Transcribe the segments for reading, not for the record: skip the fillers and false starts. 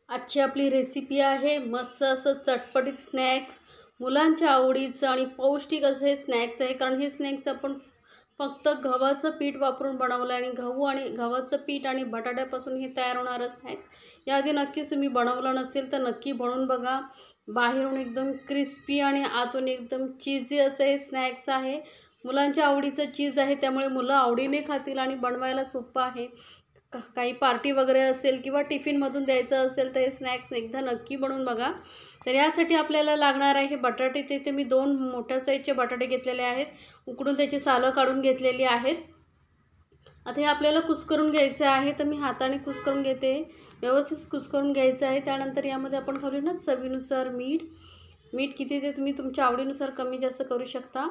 आजची आपली रेसिपी आहे मस्त असं चटपटीत स्नॅक्स, मुलांच्या आवडीचं आणि पौष्टिक असं हे स्नॅक्स आहे. कारण हे स्नॅक्स आपण फक्त गव्हाचं पीठ वापरून बनवलं आणि गव्हाचं पीठ आणि बटाट्यापासून हे तयार होणारं स्नॅक्स याआधी नक्कीच तुम्ही बनवलं नसेल तर नक्की बनवून बघा. बाहेरून एकदम क्रिस्पी आणि आतून एकदम चीजी असं हे स्नॅक्स आहे. मुलांच्या आवडीचं चीज आहे, त्यामुळे मुलं आवडीने खातील आणि बनवायला सोपं आहे. काही पार्टी वगैरे असेल किंवा टिफिनमधून द्यायचं असेल तर हे स्नॅक्स एकदा नक्की बनवून बघा. तर यासाठी आपल्याला लागणार आहे बटाटे. तिथे मी 2 मोठ्या साईजचे बटाटे घेतलेले आहेत. उकडून त्याची सालं काढून घेतलेली आहेत. आता हे आपल्याला कुस्करून घ्यायचं आहे, तर मी हाताने कुस्करून घेते. व्यवस्थित कुस्करून घ्यायचं आहे. त्यानंतर यामध्ये आपण घालू ना चवीनुसार मीठ. मीठ किती ते तुम्ही तुमच्या आवडीनुसार कमी जास्त करू शकता.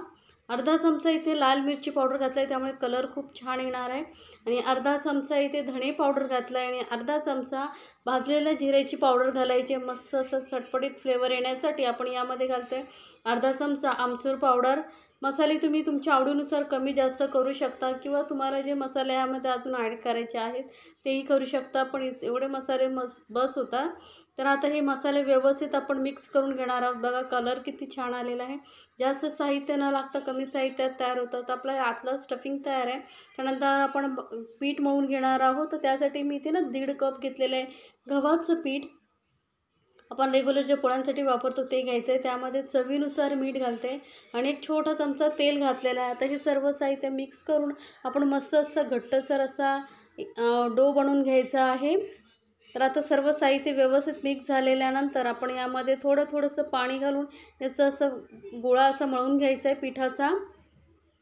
अर्धा चमचा इथे लाल मिरची पावडर घातला आहे, त्यामुळे कलर खूप छान येणार आहे. आणि अर्धा चमचा इथे धणे पावडर घातला आहे आणि अर्धा चमचा भाजलेल्या जिऱ्याची पावडर घालायची. मस्त असं चटपटीत फ्लेवर येण्यासाठी आपण यामध्ये घालतो आहे अर्धा चमचा आमचूर पावडर. मसाले तुम्ही तुमच्या आवडीनुसार कमी जास्त करू शकता किंवा तुम्हाला जे मसाले यामध्ये अजून ॲड करायचे आहेत तेही करू शकता, पण एवढे मसाले बस होतात. तर आता हे मसाले व्यवस्थित आपण मिक्स करून घेणार आहोत. बघा कलर किती छान आलेला आहे. जास्त साहित्य न लागता कमी साहित्यात तयार होतं. तर आपलं आतलं स्टफिंग तयार आहे. त्यानंतर आपण पीठ मळून घेणार आहोत. तर त्यासाठी मी इथे ना 1.5 कप घेतलेलं आहे गव्हाचं पीठ. आपण रेग्युलर जे पोळ्यांसाठी वापरतो ते घ्यायचं आहे. त्यामध्ये चवीनुसार मीठ घालते आणि एक छोटा चमचा तेल घातलेला आहे. आता हे सर्व साहित्य मिक्स करून आपण मस्त असं घट्टसर असा डो बनवून घ्यायचा आहे. तर आता सर्व साहित्य व्यवस्थित मिक्स झालेल्यानंतर आपण यामध्ये थोडंसं पाणी घालून याचं असं गोळा असा मळून घ्यायचा आहे पिठाचा.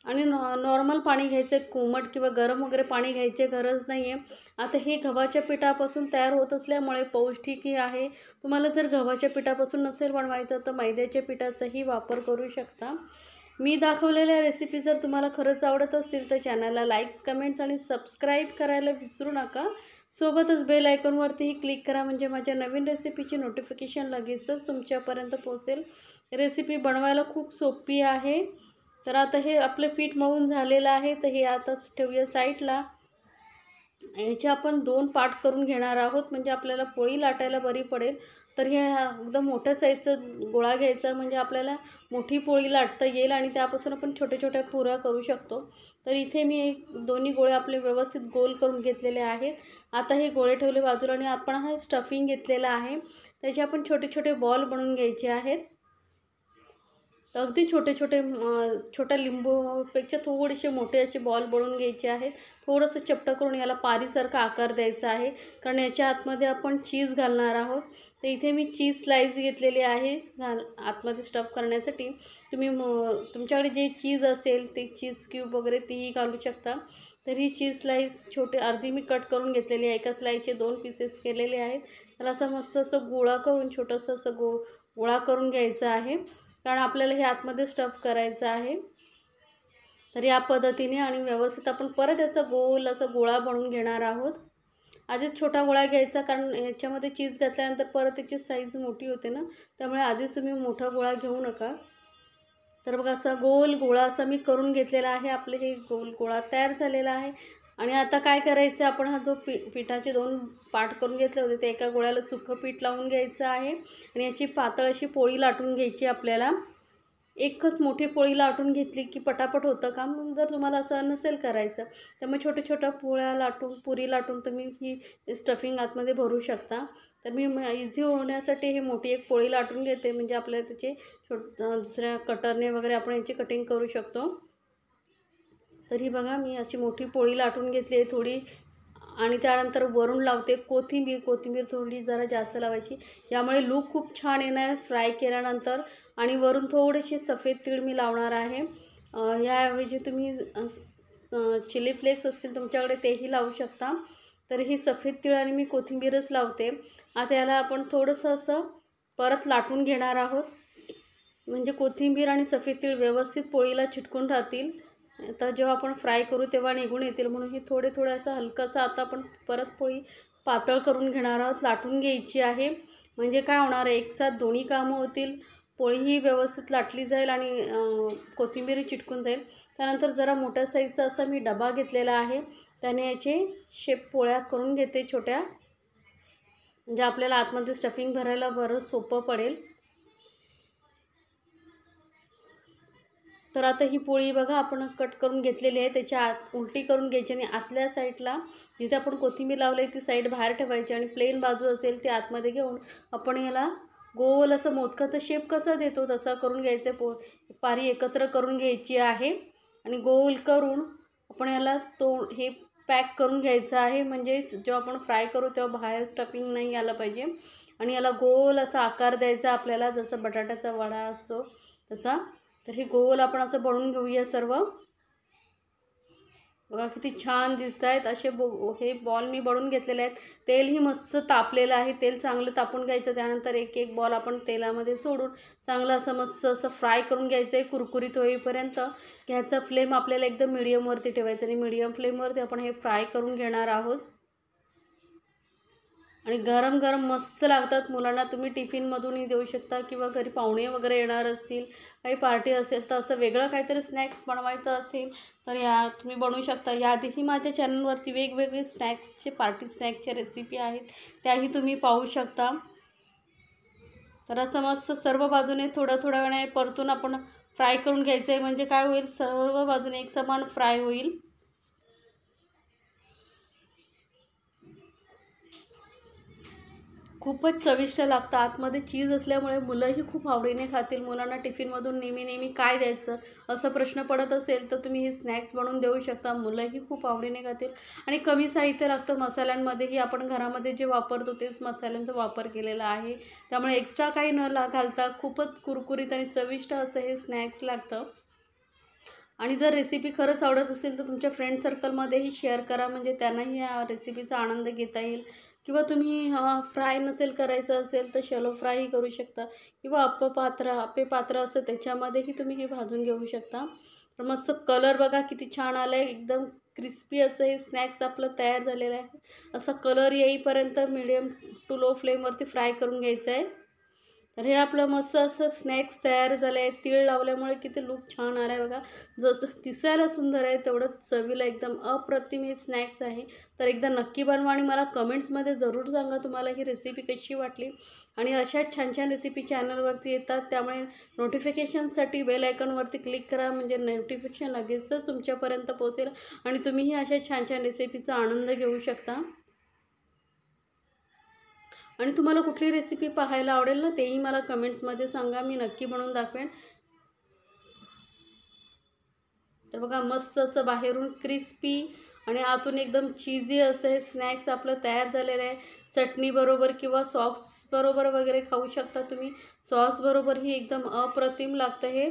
आणि नॉर्मल पाणी घ्यायचं आहे, कोमट किंवा गरम वगैरे पाणी घ्यायची गरज नाही आहे. आता हे गव्हाच्या पिठापासून तयार होत असल्यामुळे पौष्टिकही आहे. तुम्हाला जर गव्हाच्या पिठापासून नसेल बनवायचं तर मैद्याच्या पिठाचाही वापर करू शकता. मी दाखवलेल्या रेसिपी जर तुम्हाला खरंच आवडत असतील तर चॅनलला लाईक्स, कमेंट्स आणि सबस्क्राईब करायला विसरू नका. सोबतच बेल आयकॉनवरतीही क्लिक करा, म्हणजे माझ्या नवीन रेसिपीची नोटिफिकेशन लगेचच तुमच्यापर्यंत पोहोचेल. रेसिपी बनवायला खूप सोपी आहे. तर आता हे आपलं पीठ मळून झालेलं आहे, तर हे आता ठेवूया साईडला. याचे आपण 2 पार्ट करून घेणार आहोत, म्हणजे आपल्याला पोळी लाटायला बरी पडेल. तर हे एकदम मोठ्या साईजचं गोळा घ्यायचा, म्हणजे आपल्याला मोठी पोळी लाटता येईल आणि त्यापासून आपण छोट्या छोट्या पुऱ्या करू शकतो. तर इथे मी दोन्ही गोळे आपले व्यवस्थित गोल करून घेतलेले आहेत. आता हे गोळे ठेवले बाजूला आणि आपण हा स्टफिंग घेतलेला आहे, त्याचे आपण छोटे छोटे बॉल बनवून घ्यायचे आहेत. तर अगदी छोट्या लिंबूपेक्षा थोडेसे मोठे असे बॉल बनवून घ्यायचे आहेत. थोडंसं चपटं करून याला पारीसारखा आकार द्यायचा आहे, कारण याच्या आतमध्ये आपण चीज घालणार आहोत. तर इथे मी चीज स्लाईस घेतलेली आहे आतमध्ये स्टफ करण्यासाठी. तुम्ही तुमच्याकडे जे चीज असेल ते चीज क्यूब वगैरे तेही घालू शकता. तर ही चीज स्लाईस छोटे अर्धी मी कट करून घेतलेली आहे. एका स्लाईसचे 2 पीसेस केलेले आहेत. त्याला असं मस्त असं गोळा करून छोटंसं असं गोळा करून घ्यायचं आहे, कारण आपल्याला हे आतमध्ये स्टफ करायचं आहे. तर या पद्धतीने आणि व्यवस्थित आपण परत याचा गोल असा गोळा बनवून घेणार आहोत. आधीच छोटा गोळा घ्यायचा, कारण याच्यामध्ये चीज घातल्यानंतर परत त्याची साईज मोठी होते ना, त्यामुळे आधीच तुम्ही मोठा गोळा घेऊ नका. तर बघा असा गोल गोळा असा मी करून घेतलेला आहे. आपले हे गोल गोळा तयार झालेला आहे. आणि आता काय करायचं, आपण हा जो पिठाचे 2 पार्ट करून घेतले होते, ते एका गोळ्याला सुकं पीठ लावून घ्यायचं आहे आणि याची पातळ अशी पोळी लाटून घ्यायची आपल्याला. एकच मोठी पोळी लाटून घेतली की पटापट होतं काम. जर तुम्हाला असं नसेल करायचं तर मग छोट्या पोळ्या लाटून पुरी लाटून तुम्ही ही स्टफिंग आतमध्ये भरू शकता. तर मी इझी होण्यासाठी ही मोठी एक पोळी लाटून घेते, म्हणजे आपल्याला त्याचे दुसऱ्या कटरने वगैरे आपण याची कटिंग करू शकतो. तर ही बघा मी अशी मोठी पोळी लाटून घेतली आहे थोडी. आणि त्यानंतर वरून लावते कोथिंबीर थोडी जरा जास्त लावायची, यामुळे लूक खूप छान येणार फ्राय केल्यानंतर. आणि वरून थोडेसे सफेद तीळ मी लावणार आहे. याऐवजी तुम्ही चिली फ्लेक्स असतील तुमच्याकडे तेही लावू शकता. तर ही सफेद तीळ आणि मी कोथिंबीरच लावते. आता याला आपण थोडंसं असं परत लाटून घेणार आहोत, म्हणजे कोथिंबीर आणि सफेद तीळ व्यवस्थित पोळीला चिटकून राहतील. तर जेव्हा आपण फ्राय करू तेव्हा निघून येतील, म्हणून हे थोडं असं हलकंसं आता आपण परत पोळी पातळ करून घेणार आहोत, लाटून घ्यायची आहे. म्हणजे काय होणार आहे, एकसाथ दोन्ही कामं होतील. पोळीही व्यवस्थित लाटली जाईल आणि कोथिंबीरही चिटकून जाईल. त्यानंतर जरा मोठ्या साईजचा असा मी डबा घेतलेला आहे, त्याने याचे शेप पोळ्या करून घेते छोट्या. म्हणजे आपल्याला आतमध्ये स्टफिंग भरायला बरं सोपं पडेल. तर आता ही पोळी बघा आपण कट करून घेतलेली आहे. त्याच्या आत उलटी करून घ्यायची आणि आतल्या साईडला जिथे आपण कोथिंबीर लावली ती साईड बाहेर ठेवायची आणि प्लेन बाजू असेल ती आतमध्ये घेऊन आपण याला गोल असं मोदकाचा शेप कसा देतो तसा करून घ्यायचं. पारी एकत्र करून घ्यायची आहे आणि गोल करून आपण याला हे पॅक करून घ्यायचं आहे. म्हणजे जेव्हा आपण फ्राय करू तेव्हा बाहेर स्टफिंग नाही आलं पाहिजे. आणि याला गोल असा आकार द्यायचा आपल्याला, जसं बटाट्याचा वडा असतो तसा. तर हे गोल आपण असं बनवून घेऊया सर्व. बघा किती छान दिसत आहेत असे हे बॉल मी बनवून घेतलेले आहेत. तेलही मस्त तापलेलं आहे. तेल चांगलं तापून घ्यायचं. त्यानंतर एक एक बॉल आपण तेलामध्ये सोडून चांगलं असं मस्त असं फ्राय करून घ्यायचं आहे कुरकुरीत होईपर्यंत. ह्याचा फ्लेम आपल्याला एकदम मिडियमवरती ठेवायचं आणि मिडियम फ्लेमवरती आपण हे फ्राय करून घेणार आहोत. आणि गरम गरम मस्त लागतात. मुलांना तुम्ही टिफिनमधूनही देऊ शकता किंवा घरी पाहुणे वगैरे येणार असतील, काही पार्टी असेल तर असं वेगळं काहीतरी स्नॅक्स बनवायचं असेल तर तुम्ही बनवू शकता. याआधीही माझ्या चॅनलवरती वेगवेगळे स्नॅक्सचे पार्टी स्नॅक्सचे रेसिपी आहेत, त्याही तुम्ही पाहू शकता. तर असं मस्त सर्व बाजूने थोड्या वेळाने परतून आपण फ्राय करून घ्यायचं आहे. म्हणजे काय होईल, सर्व बाजूने एक समान फ्राय होईल. खूपच चविष्ट लागतं. आतमध्ये चीज असल्यामुळे मुलंही खूप आवडीने खातील. मुलांना टिफिनमधून नेहमी काय द्यायचं असं प्रश्न पडत असेल तर तुम्ही हे स्नॅक्स बनवून देऊ शकता. मुलंही खूप आवडीने खातील. आणि कमी साहित्य लागतं. मसाल्यांमध्येही आपण घरामध्ये जे वापरतो तेच मसाल्यांचा वापर केलेला आहे. त्यामुळे एक्स्ट्रा काही न घालता खूपच कुरकुरीत आणि चविष्ट असं हे स्नॅक्स लागतं. आणि जर रेसिपी खरंच आवडत असेल तर तुमच्या फ्रेंड सर्कलमध्येही शेअर करा, म्हणजे त्यांनाही या रेसिपीचा आनंद घेता येईल. किंवा तुम्ही फ्राय नसेल करायचं असेल तर शॅलो फ्रायही करू शकता किंवा आप्पे पात्र असतं त्याच्यामध्येही तुम्ही हे भाजून घेऊ शकता. तर मस्त कलर बघा किती छान आला आहे. एकदम क्रिस्पी असं हे स्नॅक्स आपलं तयार झालेलं आहे. असा कलर येईपर्यंत मिडियम टू लो फ्लेमवरती फ्राय करून घ्यायचं आहे. तर हे आपलं मस्त असं स्नॅक्स तयार झालं आहे. तीळ लावल्यामुळे किती लूक छान आला आहे बघा. जसं दिसायला सुंदर आहे तेवढंच चवीला एकदम अप्रतिम हे स्नॅक्स आहे. तर एकदा नक्की बनवा आणि मला कमेंट्समध्ये जरूर सांगा तुम्हाला ही रेसिपी कशी वाटली. आणि अशाच छान छान रेसिपी चॅनलवरती येतात, त्यामुळे नोटिफिकेशनसाठी बेल आयकॉनवरती क्लिक करा, म्हणजे नोटिफिकेशन लगेचच तुमच्यापर्यंत पोहोचेल आणि तुम्हीही अशा छान छान रेसिपीचा आनंद घेऊ शकता. आणि तुम्हाला कुठली रेसिपी पाहायला आवडेल ना, तेही मला कमेंट्समध्ये सांगा, मी नक्की बनवून दाखवेन. तर बघा मस्त असं बाहेरून क्रिस्पी आणि आतून एकदम चीजी असं हे स्नॅक्स आपलं तयार झालेलं आहे. चटणीबरोबर किंवा सॉस बरोबर वगैरे खाऊ शकता तुम्ही. सॉस बरोबरही एकदम अप्रतिम लागतं हे.